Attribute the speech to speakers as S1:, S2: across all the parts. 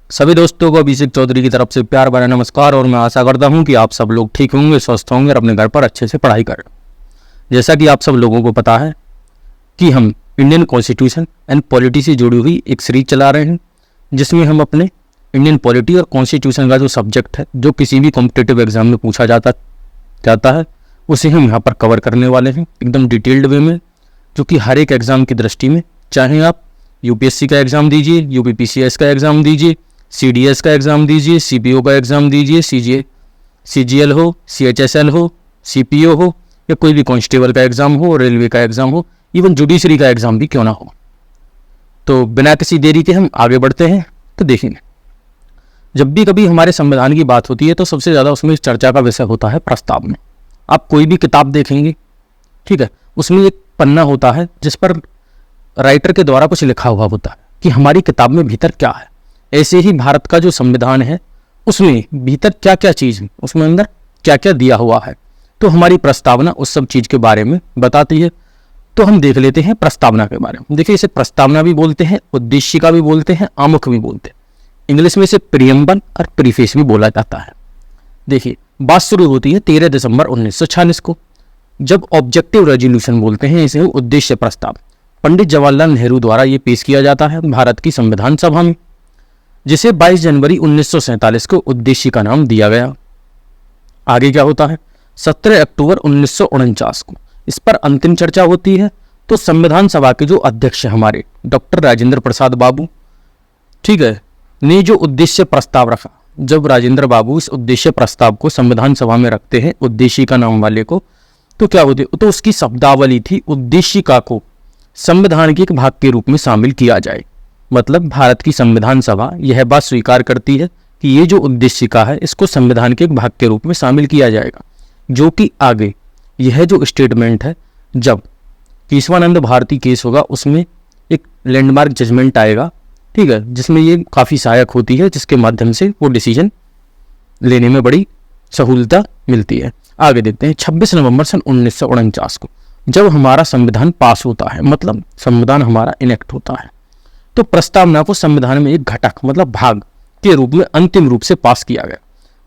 S1: सभी दोस्तों को अभिषेक चौधरी की तरफ से प्यार भरा नमस्कार। और मैं आशा करता हूं कि आप सब लोग ठीक होंगे, स्वस्थ होंगे और अपने घर पर अच्छे से पढ़ाई करें। जैसा कि आप सब लोगों को पता है कि हम इंडियन कॉन्स्टिट्यूशन एंड पॉलिटी से जुड़ी हुई एक सीरीज चला रहे हैं, जिसमें हम अपने इंडियन पॉलिटी और कॉन्स्टिट्यूशन का जो सब्जेक्ट है, जो किसी भी कॉम्पिटिटिव एग्जाम में पूछा जाता है, उसे हम यहाँ पर कवर करने वाले हैं एकदम डिटेल्ड वे में, जो कि हर एक एग्जाम की दृष्टि में, चाहे आप यूपीएससी का एग्जाम दीजिए, यूपीपीसीएस का एग्जाम दीजिए, सीडीएस का एग्जाम दीजिए, सीपीओ का एग्जाम दीजिए, सीजीएल हो, सीएचएसएल हो, सीपीओ हो, या कोई भी कांस्टेबल का एग्जाम हो, रेलवे का एग्जाम हो, इवन जुडिशरी का एग्जाम भी क्यों ना हो। तो बिना किसी देरी के हम आगे बढ़ते हैं। तो देखेंगे, जब भी कभी हमारे संविधान की बात होती है तो सबसे ज़्यादा उसमें चर्चा का विषय होता है प्रस्तावना। आप कोई भी किताब देखेंगे, ठीक है, उसमें एक पन्ना होता है जिस पर राइटर के द्वारा कुछ लिखा हुआ होता है कि हमारी किताब में भीतर क्या है। ऐसे ही भारत का जो संविधान है उसमें भीतर क्या क्या चीज़ है, उसमें अंदर क्या क्या दिया हुआ है। तो हमारी प्रस्तावना उस सब चीज़ के बारे में बताती है। तो हम देख लेते हैं प्रस्तावना के बारे में। देखिए, इसे प्रस्तावना भी बोलते हैं, उद्देशिका भी बोलते हैं, आमुख भी बोलते हैं। इंग्लिश में इसे प्रियम्बल और प्रीफेस भी बोला जाता है। देखिए, बात शुरू होती है 13 दिसंबर 1946 को, जब ऑब्जेक्टिव रेजोल्यूशन बोलते हैं इसे, उद्देश्य प्रस्ताव पंडित जवाहरलाल नेहरू द्वारा ये पेश किया जाता है भारत की संविधान सभा में, जिसे 22 जनवरी 1947 को उद्देश्य का नाम दिया गया। आगे क्या होता है, 17 अक्टूबर 1949 को इस पर अंतिम चर्चा होती है। तो संविधान सभा के जो अध्यक्ष हैं हमारे डॉक्टर राजेंद्र प्रसाद बाबू, ठीक है, ने जो उद्देश्य प्रस्ताव रखा, जब राजेंद्र बाबू इस उद्देश्य प्रस्ताव को संविधान सभा में रखते हैं उद्देश्य का नाम वाले को, तो क्या होती है, तो उसकी शब्दावली थी उद्देशिका को संविधान के एक भाग के रूप में शामिल किया जाए। मतलब भारत की संविधान सभा यह बात स्वीकार करती है कि ये जो उद्देशिका है इसको संविधान के एक भाग के रूप में शामिल किया जाएगा, जो कि आगे यह जो स्टेटमेंट है, जब केशवानंद भारती केस होगा उसमें एक लैंडमार्क जजमेंट आएगा, ठीक है, जिसमें ये काफ़ी सहायक होती है, जिसके माध्यम से वो डिसीजन लेने में बड़ी सहूलता मिलती है। आगे देखते हैं 26 नवंबर सन 1949 को, जब हमारा संविधान पास होता है, मतलब संविधान हमारा इनेक्ट होता है, तो प्रस्तावना को संविधान में एक घटक मतलब भाग के रूप में अंतिम रूप से पास किया गया।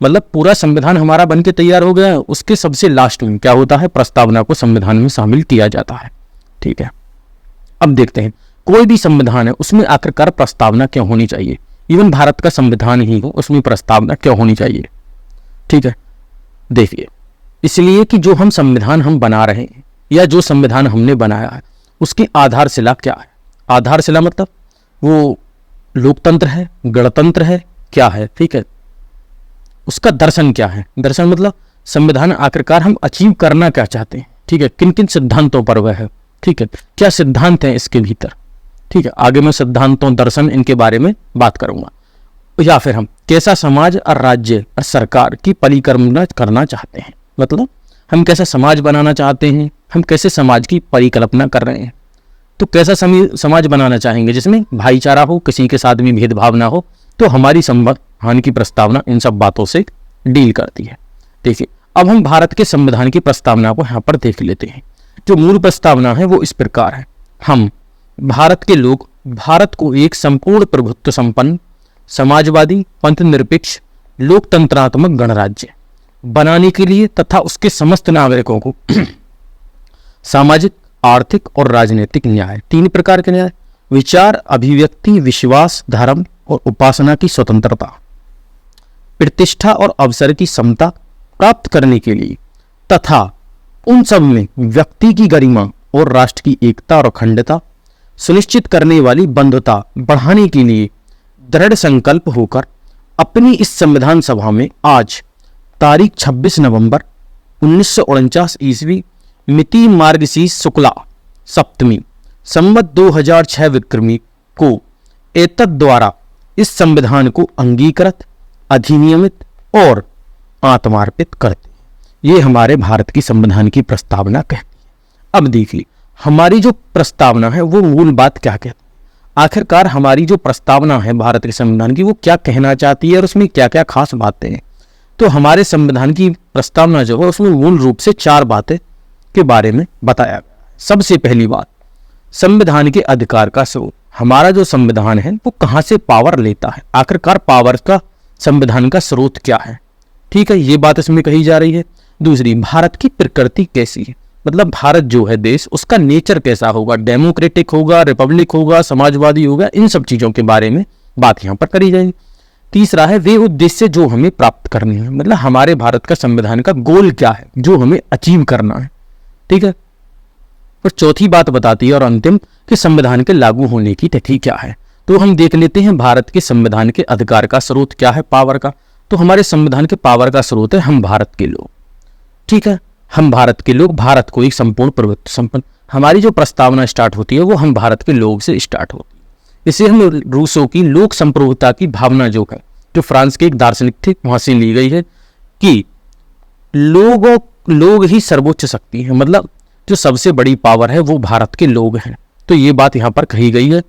S1: मतलब पूरा संविधान हमारा बन के तैयार हो गया, उसके सबसे लास्ट में क्या होता है, प्रस्तावना को संविधान में शामिल किया जाता है। ठीक है, अब देखते हैं कोई भी संविधान है उसमें आखिरकार प्रस्तावना क्यों होनी चाहिए। इवन भारत का संविधान ही हो उसमें प्रस्तावना क्यों होनी चाहिए। ठीक है, देखिए, इसलिए कि जो हम संविधान हम बना रहे हैं या जो संविधान हमने बनाया है उसकी आधारशिला क्या है। आधारशिला मतलब वो लोकतंत्र है, गणतंत्र है, क्या है, ठीक है, उसका दर्शन क्या है। दर्शन मतलब संविधान आखिरकार हम अचीव करना क्या चाहते हैं, ठीक है, किन किन सिद्धांतों पर वह है, ठीक है, क्या सिद्धांत हैं इसके भीतर। ठीक है, आगे मैं सिद्धांतों, दर्शन, इनके बारे में बात करूंगा। या फिर हम कैसा समाज और राज्य और सरकार की परिकल्पना करना चाहते हैं, मतलब हम कैसा समाज बनाना चाहते हैं, हम कैसे समाज की परिकल्पना कर रहे हैं। तो कैसा समाज बनाना चाहेंगे जिसमें भाईचारा हो, किसी के साथ भी भेदभाव ना हो। तो हमारी संविधान की प्रस्तावना इन सब बातों से डील करती है। देखिए, अब हम भारत के संविधान की प्रस्तावना को यहाँ पर देख लेते हैं। जो मूल प्रस्तावना है वो इस प्रकार है, हम भारत के लोग भारत को एक संपूर्ण प्रभुत्व संपन्न समाजवादी पंथ निरपेक्ष लोकतंत्रात्मक गणराज्य बनाने के लिए तथा उसके समस्त नागरिकों को सामाजिक, आर्थिक और राजनीतिक न्याय, 3 प्रकार के न्याय, विचार, अभिव्यक्ति, विश्वास, धर्म और उपासना की स्वतंत्रता, प्रतिष्ठा और अवसर की समता प्राप्त करने के लिए तथा उन सब में व्यक्ति की गरिमा और राष्ट्र की एकता और अखंडता सुनिश्चित करने वाली बंधुता बढ़ाने के लिए दृढ़ संकल्प होकर अपनी इस संविधान सभा में आज तारीख 26 नवंबर 1949 ईस्वी मिति मार्गशीर्ष शुक्ला सप्तमी संवत 2006 विक्रमी को एतद द्वारा इस संविधान को अंगीकृत, अधिनियमित और आत्मार्पित करते हैं। ये हमारे भारत की संविधान की प्रस्तावना कहती है। अब देखिए, हमारी जो प्रस्तावना है वो मूल बात क्या कहती है, आखिरकार हमारी जो प्रस्तावना है भारत के संविधान की वो क्या कहना चाहती है और उसमें क्या क्या खास बातें हैं। तो हमारे संविधान की प्रस्तावना जो है उसमें मूल रूप से 4 बातें के बारे में बताया गया है। सबसे पहली बात, संविधान के अधिकार का स्रोत। हमारा जो संविधान है वो कहाँ से पावर लेता है, आखिरकार पावर का संविधान का स्रोत क्या है। ठीक है, ये बात इसमें कही जा रही है। दूसरी, भारत की प्रकृति कैसी है, मतलब भारत जो है देश, उसका नेचर कैसा होगा, डेमोक्रेटिक होगा, रिपब्लिक होगा, समाजवादी होगा, इन सब चीजों के बारे में बात यहाँ पर करी जाएगी। तीसरा है वे उद्देश्य जो हमें प्राप्त करने हैं, मतलब हमारे भारत का संविधान का गोल क्या है जो हमें अचीव करना है। ठीक है, और चौथी बात बताती है और अंतिम कि संविधान के लागू होने की तिथि क्या है। तो हम देख लेते हैं भारत के संविधान के अधिकार का स्रोत क्या है, पावर का। तो हमारे संविधान के पावर का स्रोत है हम भारत के लोग। ठीक है, हम भारत के लोग, भारत को एक संपूर्ण प्रभुत्व संपन्न, हमारी जो प्रस्तावना स्टार्ट होती है वो हम भारत के लोग से स्टार्ट होती है। इसे हम रूसों की लोक संप्रभुता की भावना जो है, जो फ्रांस के एक दार्शनिक थे, वहां से ली गई है कि लोग ही सर्वोच्च शक्ति है, मतलब जो सबसे बड़ी पावर है वो भारत के लोग हैं। तो ये बात यहाँ पर कही गई है।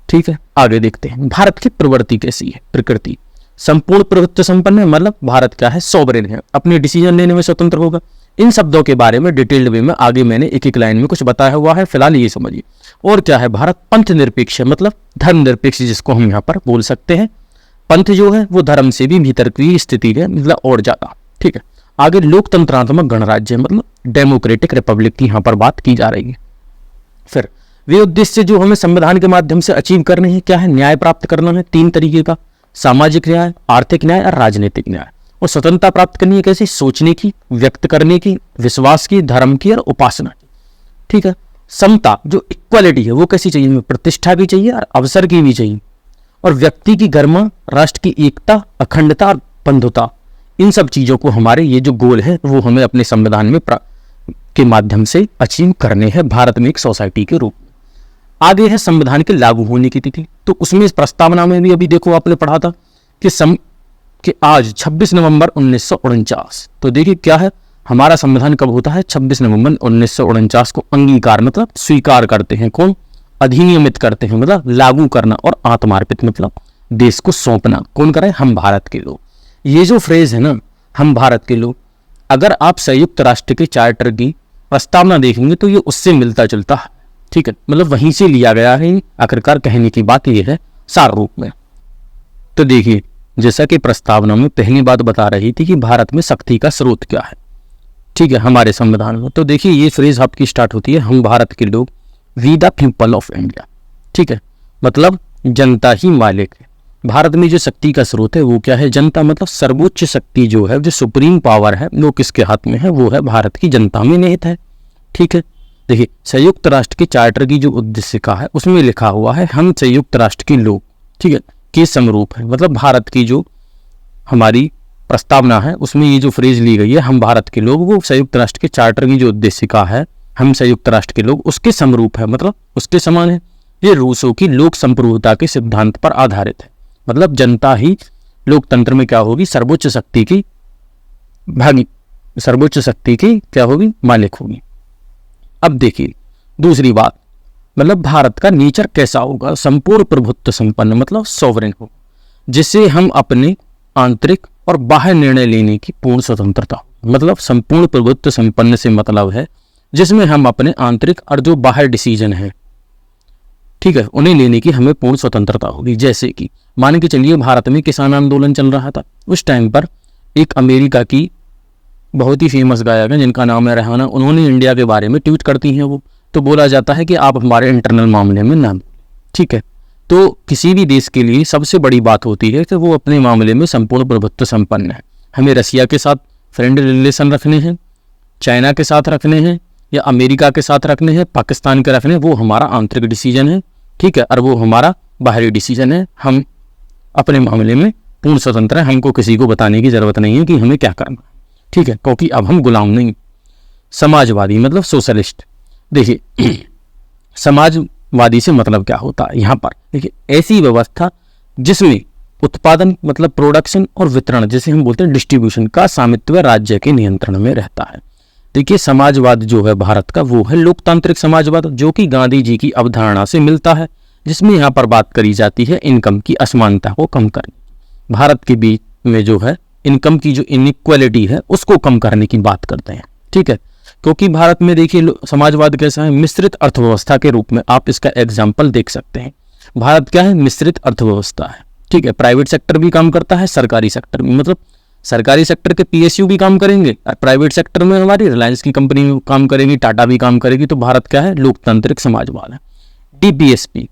S1: ठीक है, आगे देखते हैं भारत की प्रवृत्ति कैसी है, प्रकृति संपूर्ण प्रभुत्व संपन्न है, मतलब भारत क्या है, सॉवरेन है, अपने डिसीजन लेने में स्वतंत्र होगा। इन शब्दों के बारे में डिटेल्ड वे में आगे मैंने एक एक लाइन में कुछ बताया हुआ है, फिलहाल ये समझिए। और क्या है, भारत पंथ निरपेक्ष है, मतलब धर्म निरपेक्ष जिसको हम यहाँ पर बोल सकते हैं। पंथ जो है वो धर्म से भी भीतर की स्थिति है, मतलब और ज्यादा। ठीक है, आगे लोकतंत्रात्मक गणराज्य, मतलब डेमोक्रेटिक रिपब्लिक की यहाँ पर बात की जा रही है। फिर वे उद्देश्य जो हमें संविधान के माध्यम से अचीव करने हैं, क्या है, न्याय प्राप्त करना है 3 तरीके का, सामाजिक न्याय, आर्थिक न्याय और राजनीतिक न्याय। और स्वतंत्रता प्राप्त करनी है कैसे, सोचने की, व्यक्त करने की, विश्वास की, धर्म की और उपासना की। ठीक है, समता जो इक्वालिटी है वो कैसी चाहिए, हमें प्रतिष्ठा भी चाहिए और अवसर की भी चाहिए। और व्यक्ति की गरिमा, राष्ट्र की एकता, अखंडता और बंधुता, इन सब चीजों को हमारे ये जो गोल है वो हमें अपने संविधान में के माध्यम से अचीव करने हैं भारत में एक सोसाइटी के रूप में। आगे है संविधान के लागू होने की तिथि। तो उसमें इस प्रस्तावना में भी अभी देखो आपने पढ़ा था कि आज 26 नवंबर 1949। तो देखिए क्या है, हमारा संविधान कब होता है, 26 नवंबर 1949 को अंगीकार, मतलब स्वीकार करते हैं कौन, अधिनियमित करते हैं, मतलब लागू करना, और आत्मार्पित मतलब देश को सौंपना कौन करे, हम भारत के लोग। ये जो फ्रेज है ना, हम भारत के लोग, अगर आप संयुक्त राष्ट्र के चार्टर की प्रस्तावना देखेंगे तो ये उससे मिलता जुलता है। ठीक है, मतलब वहीं से लिया गया है। आखिरकार कहने की बात ये है सार रूप में। तो देखिए, जैसा कि प्रस्तावना में पहली बात बता रही थी कि भारत में शक्ति का स्रोत क्या है, ठीक है, हमारे संविधान में। तो देखिए ये फ्रेज आपकी स्टार्ट होती है, हम भारत के लोग, we the people of India. ठीक है, मतलब जनता ही मालिक है। भारत में जो शक्ति का स्रोत है वो क्या है, जनता, मतलब सर्वोच्च शक्ति जो है, जो सुप्रीम पावर है, वो किसके हाथ में है, वो है भारत की जनता में निहित है। ठीक है, देखिए संयुक्त राष्ट्र के चार्टर की जो उद्देशिका है उसमें लिखा हुआ है हम संयुक्त राष्ट्र के लोग, ठीक है, के समरूप है। मतलब भारत की जो हमारी प्रस्तावना है उसमें ये जो फ्रेज ली गई है हम भारत के लोग, वो संयुक्त राष्ट्र के चार्टर की जो उद्देशिका है हम संयुक्त राष्ट्र के लोग, उसके समरूप है, मतलब उसके समान है। ये रूसों की लोक संप्रभुता के सिद्धांत पर आधारित है, मतलब जनता ही लोकतंत्र में क्या होगी, सर्वोच्च शक्ति की भागी, सर्वोच्च शक्ति की क्या होगी, मालिक होगी। अब देखिए दूसरी बात, मतलब भारत का नेचर कैसा होगा, संपूर्ण प्रभुत्व संपन्न, मतलब सॉवरेन हो, जिससे हम अपने आंतरिक और बाह्य निर्णय लेने की पूर्ण स्वतंत्रता, मतलब संपूर्ण प्रभुत्व संपन्न से मतलब है जिसमें हम अपने आंतरिक और जो बाहर डिसीजन है, ठीक है, उन्हें लेने की हमें पूर्ण स्वतंत्रता होगी। जैसे कि मान के चलिए भारत में किसान आंदोलन चल रहा था, उस टाइम पर एक अमेरिका की बहुत ही फेमस गायक है जिनका नाम है रेहाना, उन्होंने इंडिया के बारे में ट्वीट करती हैं वो, तो बोला जाता है कि आप हमारे इंटरनल मामले में ना, ठीक है। तो किसी भी देश के लिए सबसे बड़ी बात होती है कि वो अपने मामले में संपूर्ण प्रभुत्व संपन्न है। हमें रसिया के साथ फ्रेंडली रिलेशन रखने हैं, चाइना के साथ रखने हैं, या अमेरिका के साथ रखने हैं, पाकिस्तान के रखने हैं, वो हमारा आंतरिक डिसीजन है, ठीक है, और वो हमारा बाहरी डिसीजन है। हम अपने मामले में पूर्ण स्वतंत्र हैं, हमको किसी को बताने की जरूरत नहीं है कि हमें क्या करना है, ठीक है, क्योंकि अब हम गुलाम नहीं। समाजवादी मतलब सोशलिस्ट, देखिए समाजवादी से मतलब क्या होता है यहाँ पर, देखिए ऐसी व्यवस्था जिसमें उत्पादन मतलब प्रोडक्शन और वितरण, जैसे हम बोलते हैं डिस्ट्रीब्यूशन का स्वामित्व राज्य के नियंत्रण में रहता है। देखिए समाजवाद जो है भारत का वो है लोकतांत्रिक समाजवाद, जो कि गांधी जी की अवधारणा से मिलता है, जिसमें यहाँ पर बात करी जाती है इनकम की असमानता को कम करने, भारत के बीच में जो है इनकम की जो इनइक्वालिटी है उसको कम करने की बात करते हैं, ठीक है। क्योंकि भारत में देखिए समाजवाद कैसा है, मिश्रित अर्थव्यवस्था के रूप में आप इसका एग्जाम्पल देख सकते हैं। भारत क्या है, मिश्रित अर्थव्यवस्था है, ठीक है। प्राइवेट सेक्टर भी काम करता है, सरकारी सेक्टर भी, मतलब सरकारी सेक्टर के पीएसयू भी काम करेंगे और प्राइवेट सेक्टर में हमारी रिलायंस की कंपनी काम करेगी, टाटा भी काम करेगी। तो भारत क्या है, लोकतांत्रिक समाजवाद है। डीपीएसपी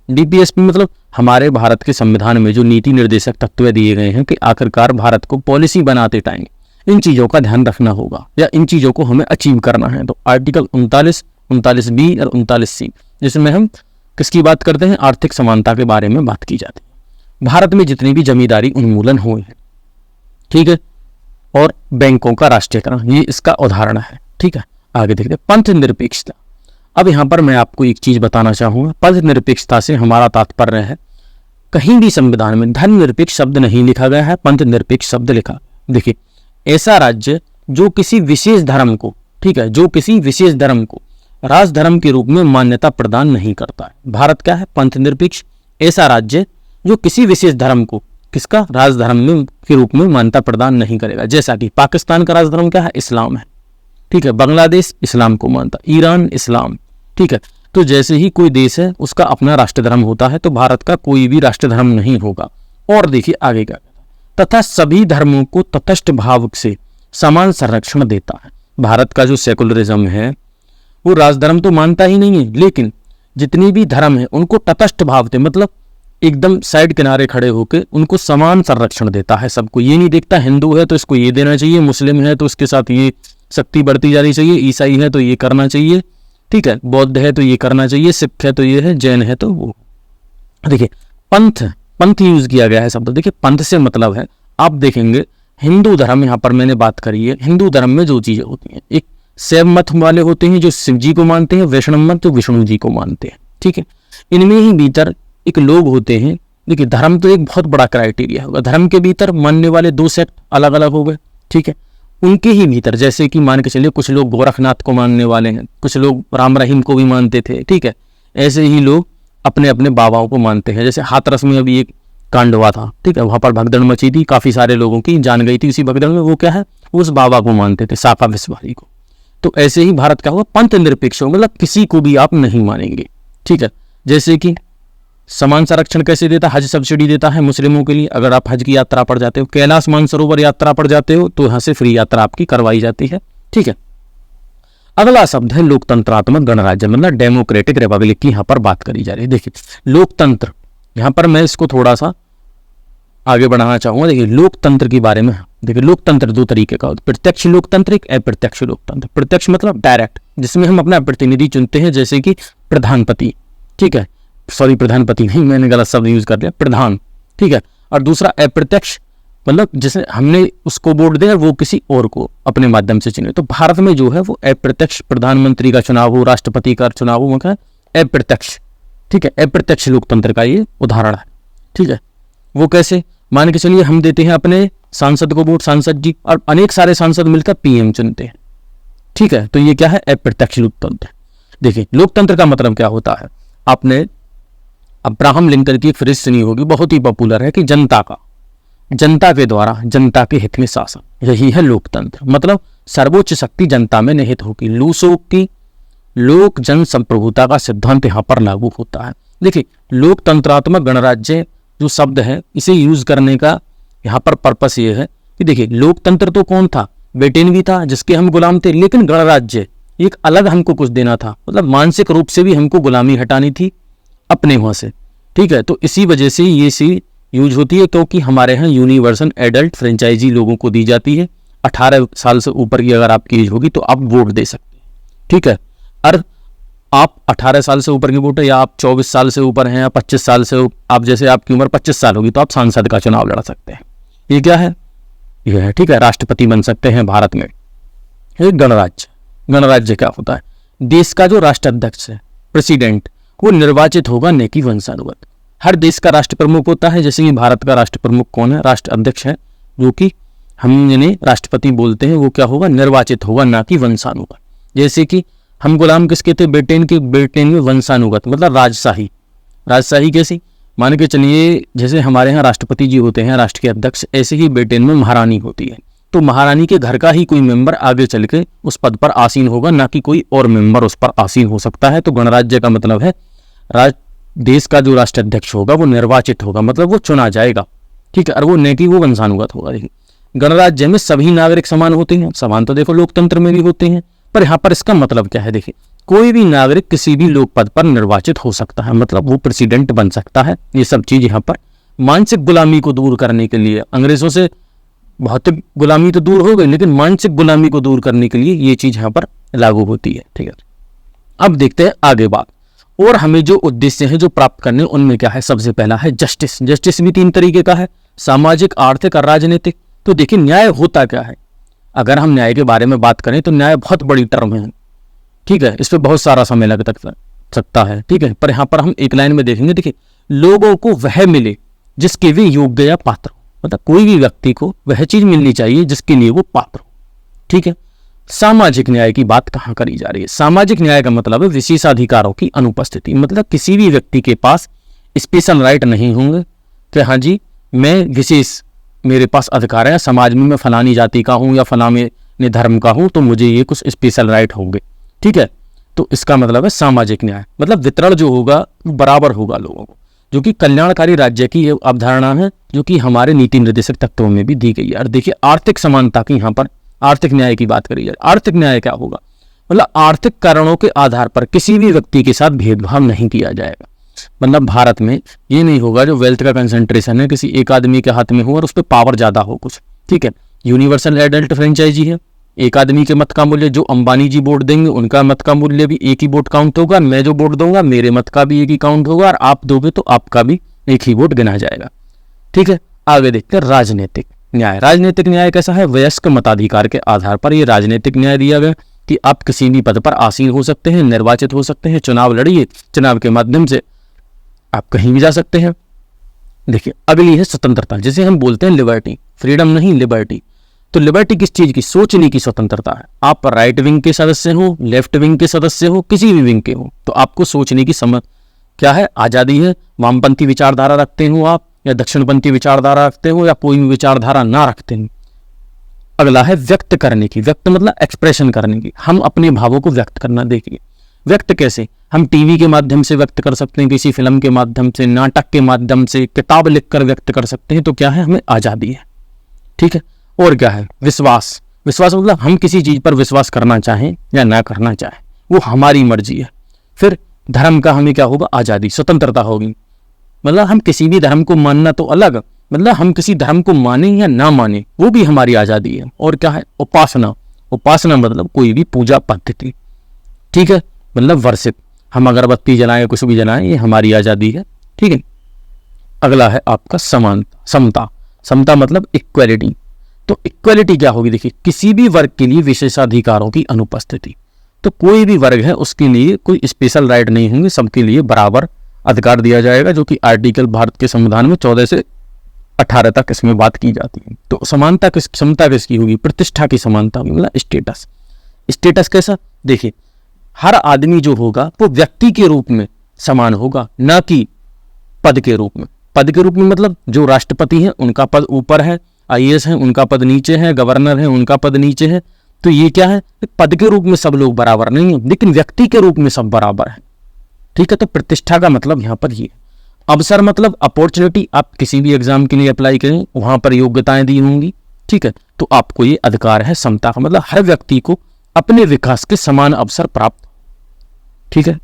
S1: मतलब हमारे भारत के संविधान में जो नीति निर्देशक तत्व दिए गए हैं कि आखिरकार भारत को पॉलिसी बनाते टाइम इन चीज़ों का ध्यान रखना होगा या इन चीज़ों को हमें अचीव करना है। तो आर्टिकल 39 और 39C, जिसमें हम किसकी बात करते हैं, आर्थिक समानता के बारे में बात की जाती है। भारत में जितनी भी जमींदारी उन्मूलन हुए हैं, ठीक है, और बैंकों का राष्ट्रीयकरण, ये इसका उदाहरण है, ठीक है। आगे देखते हैं पंथ निरपेक्षता। अब यहाँ पर मैं आपको एक चीज बताना चाहूंगा, पंथ निरपेक्षता से हमारा तात्पर्य है, कहीं भी संविधान में धर्मनिरपेक्ष शब्द नहीं लिखा गया है, पंथ निरपेक्ष शब्द लिखा। देखिए, ऐसा राज्य जो किसी विशेष धर्म को, ठीक है, जो किसी विशेष धर्म को राजधर्म के रूप में मान्यता प्रदान नहीं करता है। भारत क्या है, पंथ निरपेक्ष। ऐसा राज्य जो किसी विशेष धर्म को किसका राजधर्म में के रूप में मान्यता प्रदान नहीं करेगा। जैसा कि पाकिस्तान का राजधर्म क्या है, इस्लाम है, ठीक है। बांग्लादेश इस्लाम को मानता, ईरान इस्लाम, ठीक है। तो जैसे ही कोई देश है उसका अपना राष्ट्र धर्म होता है, तो भारत का कोई भी राष्ट्र धर्म नहीं होगा। और देखिए आगे क्या कहता है, तथा सभी धर्मों को तटस्थ भाव से समान संरक्षण देता है। भारत का जो सेकुलरिज्म है वो राजधर्म तो मानता ही नहीं है, लेकिन जितनी भी धर्म है उनको तटस्थ भाव से, मतलब एकदम साइड किनारे खड़े होकर उनको समान संरक्षण देता है सबको। ये नहीं देखता हिंदू है तो इसको ये देना चाहिए, मुस्लिम है तो उसके साथ ये शक्ति बढ़ती जानी चाहिए, ईसाई है तो ये करना चाहिए, ठीक है, बौद्ध है तो ये करना चाहिए, सिख है तो ये है, जैन है तो वो। देखिए पंथ यूज किया गया है शब्द। देखिए पंथ से मतलब है, आप देखेंगे हिंदू धर्म, यहाँ पर मैंने बात करी है, हिंदू धर्म में जो चीजें होती हैं, एक शैव मत वाले होते हैं जो शिव जी को मानते हैं, वैष्णव मत जो विष्णु जी को मानते हैं, ठीक है। इनमें ही भीतर एक लोग होते हैं। देखिए धर्म तो एक बहुत बड़ा क्राइटेरिया होगा, धर्म के भीतर मानने वाले दो सेक्ट अलग अलग हो गए, ठीक है। उनके ही भीतर जैसे कि मान के चलिए कुछ लोग गोरखनाथ को मानने वाले हैं, कुछ लोग राम रहीम को भी मानते थे, ठीक है। ऐसे ही लोग अपने अपने बाबाओं को मानते हैं। जैसे हाथरस में अभी एक कांड हुआ था, ठीक है, वहां पर भगदड़ मची थी, काफी सारे लोगों की जान गई थी उसी भगदड़ में। वो क्या है, उस बाबा को मानते थे, साका विश्वारी को। तो ऐसे ही भारत का हुआ पंथ निरपेक्ष, मतलब किसी को भी आप नहीं मानेंगे, ठीक है। जैसे कि समान संरक्षण कैसे देता, हज सब्सिडी देता है मुस्लिमों के लिए। अगर आप हज की यात्रा पर जाते हो, कैलाश मानसरोवर यात्रा पर जाते हो, तो यहाँ से फ्री यात्रा आपकी करवाई जाती है, ठीक है। अगला शब्द है लोकतंत्रात्मक गणराज्य, मतलब डेमोक्रेटिक रिपब्लिक की यहाँ पर बात करी जा रही है। देखिए लोकतंत्र, यहाँ पर मैं इसको थोड़ा सा आगे बढ़ाना चाहूंगा। देखिए लोकतंत्र के बारे में, देखिए लोकतंत्र दो तरीके का होता है, प्रत्यक्ष लोकतंत्र, एक अप्रत्यक्ष लोकतंत्र। प्रत्यक्ष मतलब डायरेक्ट, जिसमें हम अपना प्रतिनिधि चुनते हैं, जैसे कि प्रधानपति, ठीक है, सॉरी प्रधानपति नहीं, मैंने गलत शब्द यूज कर लिया, प्रधान, ठीक है। और दूसरा अप्रत्यक्ष, मतलब जिसे हमने उसको वोट दिया वो किसी और को अपने माध्यम से चुने। तो भारत में जो है वो अप्रत्यक्ष प्रधानमंत्री का चुनाव हो, राष्ट्रपति का चुनाव हो, वो अप्रत्यक्ष, ठीक है। अप्रत्यक्ष लोकतंत्र का ये उदाहरण है, ठीक है। वो कैसे, मान के चलिए हम देते हैं अपने सांसद को वोट, सांसद जी, और अनेक सारे सांसद मिलकर पीएम चुनते हैं, ठीक है। तो ये क्या है, अप्रत्यक्ष लोकतंत्र। देखिए लोकतंत्र का मतलब क्या होता है, आपने अब्राहम लिंकन की एक फ्रेज सुनी होगी, बहुत ही पॉपुलर है कि जनता के द्वारा जनता के हित में शासन, यही है लोकतंत्र। मतलब सर्वोच्च शक्ति जनता में निहित होगी। लूसो की लोक जन संप्रभुता का सिद्धांत यहाँ पर लागू होता है। देखिए लोकतंत्रात्मक गणराज्य जो शब्द है, इसे यूज करने का यहाँ पर पर्पस ये है कि देखिए लोकतंत्र तो कौन था, ब्रिटेन भी था जिसके हम गुलाम थे, लेकिन गणराज्य एक अलग हमको कुछ देना था, मतलब मानसिक रूप से भी हमको गुलामी हटानी थी अपने वहां से, ठीक है। तो इसी वजह से ये सी यूज होती है, क्योंकि हमारे यहाँ यूनिवर्सल एडल्ट फ्रेंचाइजी लोगों को दी जाती है। 18 साल से ऊपर की अगर आपकी एज होगी तो आप वोट दे सकते हैं, ठीक है। और आप 18 साल से ऊपर की वोट है, या आप 24 साल से ऊपर हैं, या 25 साल से, आप जैसे आपकी उम्र 25 साल होगी तो आप सांसद का चुनाव लड़ सकते हैं। ये क्या है, ये है, ठीक है, राष्ट्रपति बन सकते हैं भारत में। ये गणराज्य क्या होता है, देश का जो राष्ट्राध्यक्ष है, प्रेसिडेंट, वो निर्वाचित होगा न कि वंशानुगत। हर देश का राष्ट्र प्रमुख होता है, जैसे कि भारत का राष्ट्र प्रमुख कौन है, राष्ट्र अध्यक्ष है, जो कि हम जिन्हें राष्ट्रपति बोलते हैं, वो क्या होगा, निर्वाचित होगा, ना कि वंशानुगत। जैसे कि हम गुलाम किसके थे, ब्रिटेन में वंशानुगत, मतलब राजशाही कैसी, मान के चलिए जैसे हमारे यहाँ राष्ट्रपति जी होते हैं, राष्ट्र के अध्यक्ष, ऐसे ही ब्रिटेन में महारानी होती है। तो महारानी के घर का ही कोई मेंबर आगे चल के उस पद पर आसीन होगा, ना कि कोई और मेंबर उस पर आसीन हो सकता है। तो गणराज्य का मतलब है देश का जो राष्ट्राध्यक्ष होगा वो निर्वाचित होगा, मतलब वो चुना जाएगा, ठीक है, और वो न कि वो वंशानुगत होगा। देखिए गणराज्य में सभी नागरिक समान होते हैं, समान तो देखो लोकतंत्र में भी होते हैं, पर यहाँ पर इसका मतलब क्या है, देखिए कोई भी नागरिक किसी भी लोक पद पर निर्वाचित हो सकता है, मतलब वो प्रेसिडेंट बन सकता है। ये सब चीज यहाँ पर मानसिक गुलामी को दूर करने के लिए, अंग्रेजों से भौतिक गुलामी तो दूर हो गई, लेकिन मानसिक गुलामी को दूर करने के लिए ये चीज यहाँ पर लागू होती है, ठीक है। अब देखते हैं आगे बात, और हमें जो उद्देश्य है जो प्राप्त करने, उनमें क्या है, सबसे पहला है जस्टिस। जस्टिस भी 3 तरीके का है, सामाजिक, आर्थिक और राजनीतिक। तो देखिए न्याय होता क्या है, अगर हम न्याय के बारे में बात करें तो न्याय बहुत बड़ी टर्म है, ठीक है, इस पर बहुत सारा समय लग सकता है, ठीक है, पर यहाँ पर हम एक लाइन में देखेंगे। देखिए लोगों को वह मिले जिसके वे योग्य या पात्र हो, मतलब कोई भी व्यक्ति को वह चीज मिलनी चाहिए जिसके लिए वो पात्र हो, ठीक है। सामाजिक न्याय की बात कहाँ करी जा रही है, सामाजिक न्याय का मतलब है विशेषाधिकारों की अनुपस्थिति, मतलब किसी भी व्यक्ति के पास स्पेशल राइट नहीं होंगे कि हाँ जी मैं विशेष, मेरे पास अधिकार है, समाज में मैं फलानी जाति का हूं या फलाने धर्म का हूं तो मुझे ये कुछ स्पेशल राइट होंगे, ठीक है। तो इसका मतलब है सामाजिक न्याय, मतलब वितरण जो होगा वो बराबर होगा लोगों को, जो कि कल्याणकारी राज्य की ये अवधारणा है, जो कि हमारे नीति निर्देशक तत्वों में भी दी गई है। और देखिए आर्थिक समानता की यहाँ पर आर्थिक न्याय की बात करी जाए, आर्थिक न्याय क्या होगा, मतलब आर्थिक कारणों के आधार पर किसी भी व्यक्ति के साथ भेदभाव नहीं किया जाएगा। मतलब भारत में ये नहीं होगा जो वेल्थ का कंसंट्रेशन है किसी एक आदमी के हाथ में हो और उस पर पावर ज्यादा हो कुछ, ठीक है। यूनिवर्सल एडल्ट फ्रेंचाइजी है, एक आदमी के मत का मूल्य, जो अंबानी जी वोट देंगे उनका मत का मूल्य भी एक ही वोट काउंट होगा, मैं जो वोट दूंगा मेरे मत का भी एक ही काउंट होगा, और आप दोगे तो आपका भी एक ही वोट गिना जाएगा, ठीक है। आगे देखते हैं राजनीतिक न्याय। राजनीतिक न्याय कैसा है, वयस्क मताधिकार के आधार पर ये राजनीतिक न्याय दिया गया कि आप किसी भी पद पर आसीन हो सकते हैं, निर्वाचित हो सकते हैं, चुनाव लड़िए, चुनाव के माध्यम से आप कहीं भी जा सकते हैं। देखिए अगली है स्वतंत्रता, जिसे हम बोलते हैं लिबर्टी, फ्रीडम नहीं लिबर्टी। तो लिबर्टी किस चीज की, सोचने की स्वतंत्रता है। आप राइट विंग के सदस्य हो, लेफ्ट विंग के सदस्य हो, किसी भी विंग के हो, तो आपको सोचने की समझ क्या है, आजादी है। वामपंथी विचारधारा रखते हो आप, या दक्षिणपंथी विचारधारा रखते हो, या कोई भी विचारधारा ना रखते हो। अगला है व्यक्त करने की, व्यक्त मतलब एक्सप्रेशन करने की, हम अपने भावों को व्यक्त करना। देखिए व्यक्त कैसे, हम टीवी के माध्यम से व्यक्त कर सकते हैं, किसी फिल्म के माध्यम से, नाटक के माध्यम से, किताब लिखकर व्यक्त कर सकते हैं, तो क्या है, हमें आजादी है, ठीक है। और क्या है, विश्वास। विश्वास मतलब हम किसी चीज पर विश्वास करना चाहें या ना करना चाहें, वो हमारी मर्जी है। फिर धर्म का हमें क्या होगा, आजादी, स्वतंत्रता होगी, मतलब हम किसी भी धर्म को मानना तो अलग, मतलब हम किसी धर्म को माने या ना माने वो भी हमारी आजादी है। और क्या है, उपासना। उपासना मतलब कोई भी पूजा पद्धति, ठीक है, मतलब वर्षिप, हम अगरबत्ती जलाएं कुछ भी जलाएं, ये हमारी आजादी है, ठीक है। अगला है आपका समानता, समता। समता मतलब इक्वलिटी। तो इक्वलिटी क्या होगी, देखिए किसी भी वर्ग के लिए विशेषाधिकारों की अनुपस्थिति। तो कोई भी वर्ग है उसके लिए कोई स्पेशल राइट नहीं होंगे, सबके लिए बराबर अधिकार दिया जाएगा, जो कि आर्टिकल भारत के संविधान में 14 से 18 तक इसमें बात की जाती है। तो समानता किस, क्षमता किसकी होगी, प्रतिष्ठा की समानता, मतलब स्टेटस। स्टेटस कैसा, देखिए हर आदमी जो होगा वो व्यक्ति के रूप में समान होगा, न कि पद के रूप में। पद के रूप में मतलब जो राष्ट्रपति है उनका पद ऊपर है, IAS है उनका पद नीचे है, गवर्नर है उनका पद नीचे है। तो ये क्या है, पद के रूप में सब लोग बराबर नहीं है, लेकिन व्यक्ति के रूप में सब बराबर है, ठीक है। तो प्रतिष्ठा का मतलब यहाँ पर ये। अवसर मतलब अपॉर्चुनिटी, आप किसी भी एग्जाम के लिए अप्लाई करें वहां पर योग्यताएं दी होंगी, ठीक है, तो आपको ये अधिकार है। समता का मतलब हर व्यक्ति को अपने विकास के समान अवसर प्राप्त, ठीक है।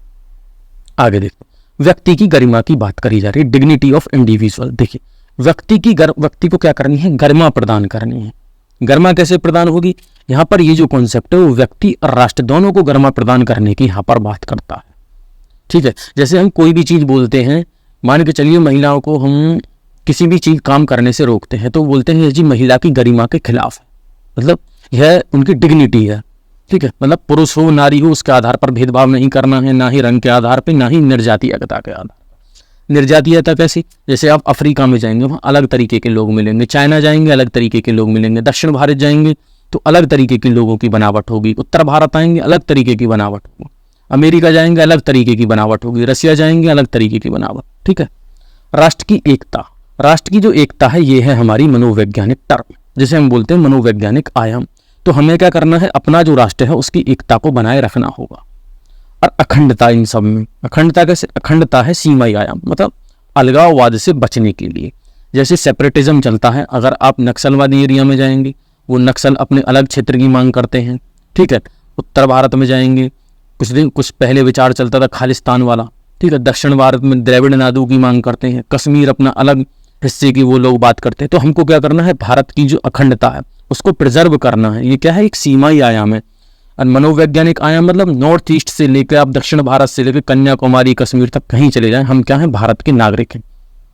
S1: आगे देखो, व्यक्ति की गरिमा की बात करी जा रही है, डिग्निटी ऑफ इंडिविजुअल। देखिए व्यक्ति को क्या करनी है, गरिमा प्रदान करनी है। गरिमा कैसे प्रदान होगी, यहाँ पर ये जो कॉन्सेप्ट है वो व्यक्ति और राष्ट्र दोनों को गरिमा प्रदान करने की यहाँ पर बात करता है, ठीक है। जैसे हम कोई भी चीज बोलते हैं, मान के चलिए महिलाओं को हम किसी भी चीज काम करने से रोकते हैं तो बोलते हैं जी महिला की गरिमा के खिलाफ है, मतलब यह उनकी डिग्निटी है, ठीक है। मतलब पुरुष हो नारी हो उसके आधार पर भेदभाव नहीं करना है, ना ही रंग के आधार पर, ना ही निर्जातीयता के आधार पर। निर्जातीयता कैसी, जैसे आप अफ्रीका में जाएंगे वहाँ अलग तरीके के लोग मिलेंगे, चाइना जाएंगे अलग तरीके के लोग मिलेंगे, दक्षिण भारत जाएंगे तो अलग तरीके के लोगों की बनावट होगी, उत्तर भारत आएंगे अलग तरीके की बनावट होगी, अमेरिका जाएंगे अलग तरीके की बनावट होगी, रसिया जाएंगे अलग तरीके की बनावट, ठीक है। राष्ट्र की एकता, राष्ट्र की जो एकता है ये है हमारी मनोवैज्ञानिक टर्म, जिसे हम बोलते हैं मनोवैज्ञानिक आयाम। तो हमें क्या करना है, अपना जो राष्ट्र है उसकी एकता को बनाए रखना होगा। और अखंडता। इन सब में अखंडता कैसे? अखंडता है सीमाई आयाम, मतलब अलगाववाद से बचने के लिए। जैसे सेपरेटिज्म चलता है, अगर आप नक्सलवादी एरिया में जाएंगे, वो नक्सल अपने अलग क्षेत्र की मांग करते हैं, ठीक है। उत्तर भारत में जाएंगे, कुछ पहले विचार चलता था खालिस्तान वाला, ठीक है। दक्षिण भारत में द्रविड़ नादु की मांग करते हैं, कश्मीर अपना अलग हिस्से की वो लोग बात करते हैं। तो हमको क्या करना है? भारत की जो अखंडता है उसको प्रिजर्व करना है। ये क्या है? एक सीमाई आयाम है। और मनोवैज्ञानिक आयाम मतलब नॉर्थ ईस्ट से लेकर आप दक्षिण भारत से लेकर कन्याकुमारी कश्मीर तक कहीं चले जाएं, हम क्या हैं? भारत के नागरिक हैं,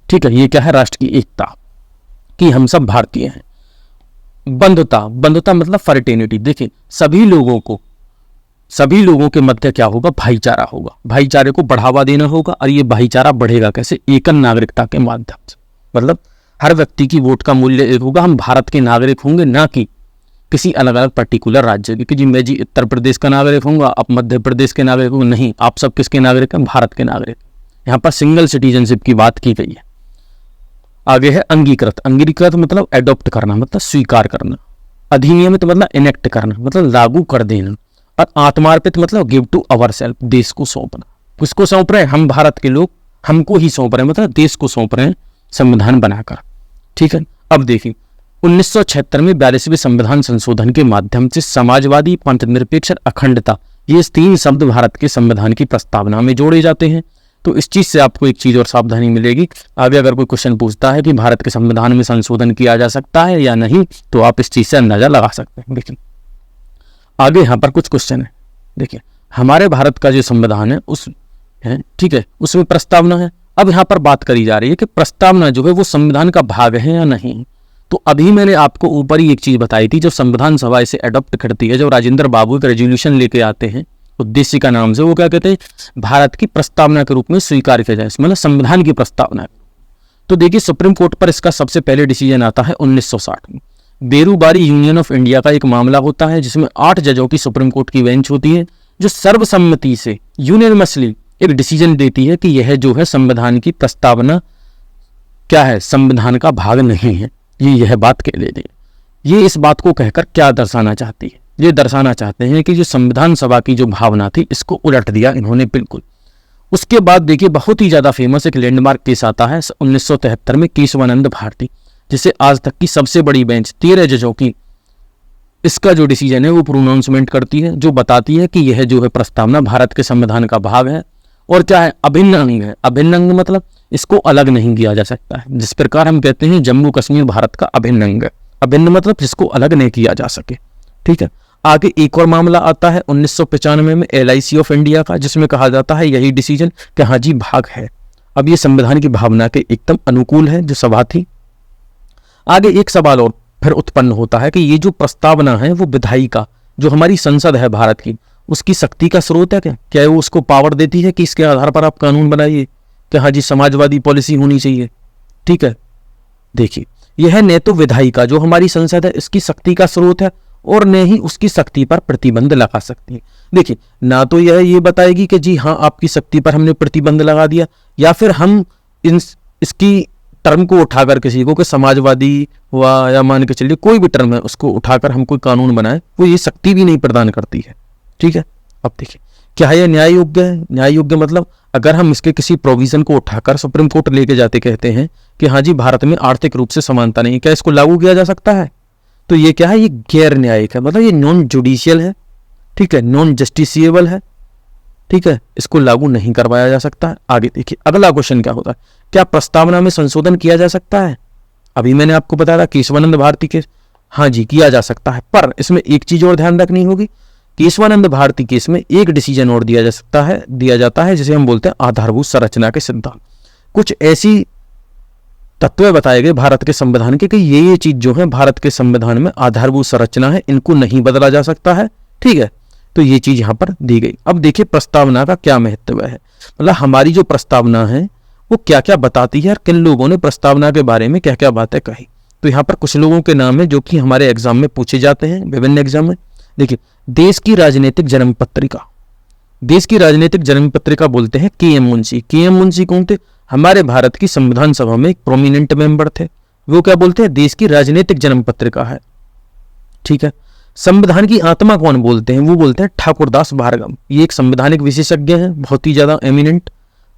S1: ठीक है। ये क्या है? राष्ट्र की एकता, कि हम सब भारतीय हैं। बंधुता, बंधुता मतलब फर्टेनिटी। देखिए सभी लोगों के मध्य क्या होगा? भाईचारा होगा। भाईचारे को बढ़ावा देना होगा, और ये भाईचारा बढ़ेगा कैसे? एकल नागरिकता के माध्यम से। मतलब हर व्यक्ति की वोट का मूल्य एक होगा, हम भारत के नागरिक होंगे, ना कि किसी अलग अलग पर्टिकुलर राज्य के, कि जी मैं जी उत्तर प्रदेश का नागरिक होऊंगा, आप मध्य प्रदेश के नागरिक होंगे। नहीं, आप सब किसके नागरिक हैं? भारत के नागरिक। यहाँ पर सिंगल सिटीजनशिप की बात की गई है। आगे है अंगीकृत। अंगीकृत मतलब एडॉप्ट करना, मतलब स्वीकार करना। अधिनियमित मतलब इनेक्ट करना, मतलब लागू कर देना। और आत्मार्पित मतलब गिव टू अवर सेल्फ, देश को सौंपना। किसको सौंप रहे हैं? हम भारत के लोग हमको ही सौंप रहे हैं, मतलब देश को सौंप रहे हैं संविधान बनाकर, ठीक है। अब देखिए 1976 में 42वें संविधान संशोधन के माध्यम से समाजवादी, पंथनिरपेक्ष और अखंडता, ये 3 शब्द भारत के संविधान की प्रस्तावना में जोड़े जाते हैं। तो इस चीज से आपको एक चीज और सावधानी मिलेगी। आगे अगर कोई क्वेश्चन पूछता है कि भारत के संविधान में संशोधन किया जा सकता है या नहीं, तो आप इस चीज से अंदाजा लगा सकते हैं। देखिए आगे यहाँ पर कुछ क्वेश्चन है। देखिए हमारे भारत का जो संविधान है उस है, ठीक है, उसमें प्रस्तावना है। अब यहाँ पर बात करी जा रही है कि प्रस्तावना जो है वो संविधान का भाग है या नहीं। तो अभी मैंने आपको ऊपर ही एक चीज बताई थी, जब संविधान सभा इसे अडॉप्ट करती है, जब राजेंद्र बाबू एक रेजोल्यूशन लेके आते हैं उद्देश्य का नाम से, वो क्या कहते हैं? भारत की प्रस्तावना के रूप में स्वीकार किया जाए, मतलब संविधान की प्रस्तावना। तो देखिए सुप्रीम कोर्ट पर इसका सबसे पहले डिसीजन आता है 1960 में। बेरूबारी यूनियन ऑफ इंडिया का एक मामला होता है, जिसमें 8 जजों की सुप्रीम कोर्ट की बेंच होती है, जो सर्वसम्मति से यूनियनमसली एक डिसीजन देती है कि यह जो है संविधान की प्रस्तावना क्या है? संविधान का भाग नहीं है। यह बात कह लेते हैं। ये इस बात को कहकर क्या दर्शाना चाहती है? ये दर्शाना चाहते हैं कि जो संविधान सभा की जो भावना थी, इसको उलट दिया इन्होंने बिल्कुल। उसके बाद देखिए बहुत ही ज्यादा फेमस एक लैंडमार्क केस आता है 1973 में, केशवानंद भारती, जिसे आज तक की सबसे बड़ी बेंच 13 जजों की इसका जो डिसीजन है वो प्रोनाउंसमेंट करती है, जो बताती है कि यह जो है प्रस्तावना भारत के संविधान का भाग है और क्या है? अभिन्न अंग है। अभिन्न अंग मतलब इसको अलग नहीं किया जा सकता है। जिस प्रकार हम कहते हैं जम्मू कश्मीर भारत का अभिन्न अंग है, अभिन्न मतलब जिसको अलग नहीं किया जा सके, ठीक है। आगे एक और मामला आता है 1995 में LIC ऑफ इंडिया का, जिसमें कहा जाता है यही डिसीजन कि हाँ जी भाग है। अब ये संविधान की भावना के एकदम अनुकूल है जो सभा थी। आगे एक सवाल और फिर उत्पन्न होता है कि ये जो प्रस्तावना है वो विधायिका, जो हमारी संसद है भारत की, उसकी शक्ति का स्रोत है क्या वो उसको पावर देती है कि इसके आधार पर आप कानून बनाइए कि हाँ जी समाजवादी पॉलिसी होनी चाहिए, ठीक है। देखिए यह न तो विधायिका जो हमारी संसद है इसकी शक्ति का स्रोत है, और न ही उसकी शक्ति पर प्रतिबंध लगा सकती है। देखिए ना तो यह ये बताएगी कि जी हाँ आपकी शक्ति पर हमने प्रतिबंध लगा दिया, या फिर हम इसकी टर्म को उठाकर किसी को कि समाजवादी हुआ या मान के चलिए कोई भी टर्म है उसको उठाकर हम कोई कानून बनाए, वो ये शक्ति भी नहीं प्रदान करती है, ठीक है। अब देखिए क्या यह न्याय योग्य है? न्याय योग्य मतलब अगर हम इसके किसी प्रोविजन को उठाकर सुप्रीम कोर्ट लेके जाते कहते हैं कि हाँ जी भारत में आर्थिक रूप से समानता नहीं है, क्या इसको लागू किया जा सकता है? तो ये क्या है? ये गैर न्यायिक है, मतलब ये नॉन जुडिशियल है, ठीक है, नॉन जस्टिसिएबल है, ठीक है, इसको लागू नहीं करवाया जा सकता है। आगे देखिए अगला क्वेश्चन क्या होता है, क्या प्रस्तावना में संशोधन किया जा सकता है? अभी मैंने आपको बताया था केशवानंद भारती केस, हाँ जी किया जा सकता है, पर इसमें एक चीज और ध्यान रखनी होगी। केशवानंद भारती केस में एक डिसीजन और दिया जाता है जिसे हम बोलते हैं आधारभूत संरचना के सिद्धांत। कुछ ऐसी तत्व बताए गए भारत के संविधान के कि ये चीज जो है भारत के संविधान में आधारभूत संरचना है, इनको नहीं बदला जा सकता है, ठीक है। तो ये चीज यहाँ पर दी गई। अब देखिए प्रस्तावना का क्या महत्व है, मतलब हमारी जो प्रस्तावना है वो क्या क्या बताती है और किन लोगों ने प्रस्तावना के बारे में क्या क्या बातें कही। तो यहाँ पर कुछ लोगों के नाम है जो कि हमारे एग्जाम में पूछे जाते हैं, विभिन्न एग्जाम में। देखिए देश की राजनीतिक जन्म पत्रिका, देश की राजनीतिक जन्म पत्रिका बोलते हैं KM मुंशी। KM मुंशी कौन थे? हमारे भारत की संविधान सभा में एक प्रोमिनेंट मेंबर थे। वो क्या बोलते हैं? देश की राजनीतिक जन्म पत्रिका है, ठीक है। संविधान की आत्मा कौन बोलते हैं? वो बोलते हैं ठाकुरदास भार्गव। ये एक संवैधानिक विशेषज्ञ हैं, बहुत ही ज्यादा एमिनेंट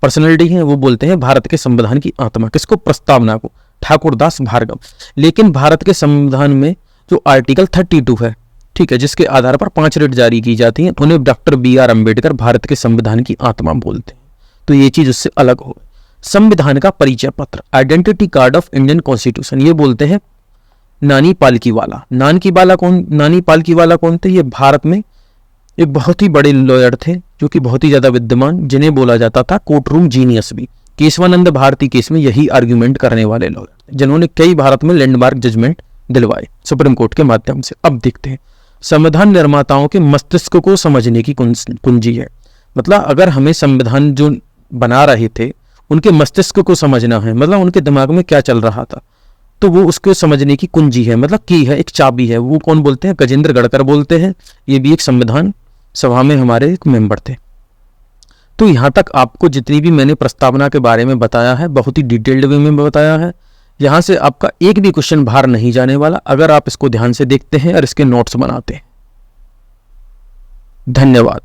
S1: पर्सनैलिटी है। वो बोलते हैं भारत के संविधान की आत्मा किसको? प्रस्तावना को, ठाकुरदास भार्गव। लेकिन भारत के संविधान में जो आर्टिकल 32 है, ठीक है, जिसके आधार पर 5 रिट जारी की जाती हैं, उन्हें डॉक्टर BR अम्बेडकर भारत के संविधान की आत्मा बोलते हैं। तो ये चीज उससे अलग हो गई। संविधान का परिचय पत्र, identity card of Indian constitution, ये बोलते हैं नानी पालकीवाला। नानी पालकीवाला कौन थे? ये भारत में एक बहुत ही बड़े लॉयर थे, जो कि बहुत ही ज्यादा विद्वान, जिन्हें बोला जाता था कोर्ट रूम जीनियस भी। केशवानंद भारती केस में यही आर्ग्यूमेंट करने वाले लॉयर, जिन्होंने कई भारत में लैंडमार्क जजमेंट दिलवाए सुप्रीम कोर्ट के माध्यम से। अब देखते हैं, संविधान निर्माताओं के मस्तिष्क को समझने की कुंजी है। मतलब अगर हमें संविधान जो बना रहे थे उनके मस्तिष्क को समझना है, मतलब उनके दिमाग में क्या चल रहा था, तो वो उसको समझने की कुंजी है, मतलब की है, एक चाबी है। वो कौन बोलते हैं? गजेंद्र गढ़कर बोलते हैं। ये भी एक संविधान सभा में हमारे एक मेंबर थे। तो यहाँ तक आपको जितनी भी मैंने प्रस्तावना के बारे में बताया है, बहुत ही डिटेल्ड वे में बताया है। यहाँ से आपका एक भी क्वेश्चन बाहर नहीं जाने वाला, अगर आप इसको ध्यान से देखते हैं और इसके नोट्स बनाते हैं। धन्यवाद।